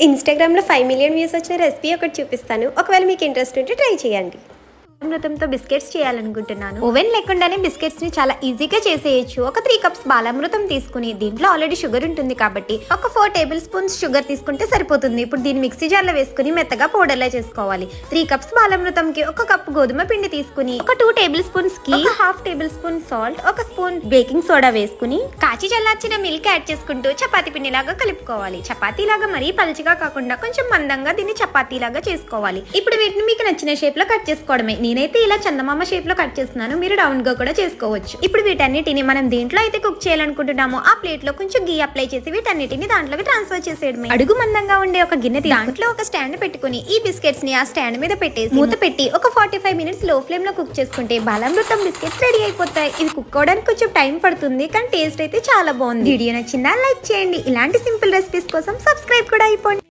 ఇన్‌స్టాగ్రామ్‌లో 5 million views వచ్చిన recipe ఒకటి చూపిస్తాను. ఒకవేళ మీకు ఇంట్రెస్ట్ ఉంటే ట్రై చేయండి. బాలామృతంతో బిస్కెట్స్ చేయాలనుకుంటున్నాను. ఓవెన్ లేకుండానే బిస్కెట్స్ ని చాలా ఈజీగా చేసేయచ్చు. ఒక 3 కప్స్ బాలామృతం తీసుకుని దీంట్లో ఆల్రెడీ షుగర్ ఉంటుంది కాబట్టి ఒక 4 టేబుల్ స్పూన్స్ షుగర్ తీసుకుంటే సరిపోతుంది. ఇప్పుడు దీన్ని మిక్సీ జార్లో వేసుకుని మెత్తగా పౌడర్లా చేసుకోవాలి. 3 కప్స్ బాలామృతంకి ఒక కప్ గోధుమ పిండి తీసుకుని ఒక 2 టేబుల్ స్పూన్స్ కి ఒక హాఫ్ టేబుల్ స్పూన్ సాల్ట్, ఒక స్పూన్ బేకింగ్ సోడా వేసుకుని కాచి చల్లార్చిన మిల్క్ యాడ్ చేసుకుంటూ చపాతీ పిండిలాగా కలుపుకోవాలి. చపాతీలాగా మరీ పలుచగా కాకుండా కొంచెం మందంగా దీన్ని చపాతీలాగా చేసుకోవాలి. ఇప్పుడు వీటిని మీకు నచ్చిన షేప్ లో కట్ చేసుకోవడమే. నేనైతే ఇలా చందమామ షేప్ లో కట్ చేస్తున్నాను. మీరు రౌండ్ గా కూడా చేసుకోవచ్చు. ఇప్పుడు వీటన్నిటిని మనం దేంట్లో అయితే కుక్ చేయాలనుకుంటున్నామో ఆ ప్లేట్ లో కొంచెం గీ అప్లై చేసి వీటన్నిటిని దాంట్లోకి ట్రాన్స్ఫర్ చేసేయడమే. అడుగు మందంగా ఉండే ఒక గిన్నె దాంట్లో ఒక స్టాండ్ పెట్టుకుని ఈ బిస్కెట్స్ ని ఆ స్టాండ్ మీద పెట్టేసి మూత పెట్టి ఒక 45 మినిట్స్ లో ఫ్లేమ్ లో కుక్ చేసుకుంటే బాలామృతం బిస్కెట్స్ రెడీ అయిపోతాయి. ఇది కుక్ అవడానికి కొంచెం టైం పడుతుంది, కానీ టేస్ట్ అయితే చాలా బాగుంది. వీడియో నచ్చిందా? లైక్ చేయండి. ఇలాంటి సింపుల్ రెసిపీస్ కోసం సబ్స్క్రైబ్ కూడా అయిపోండి.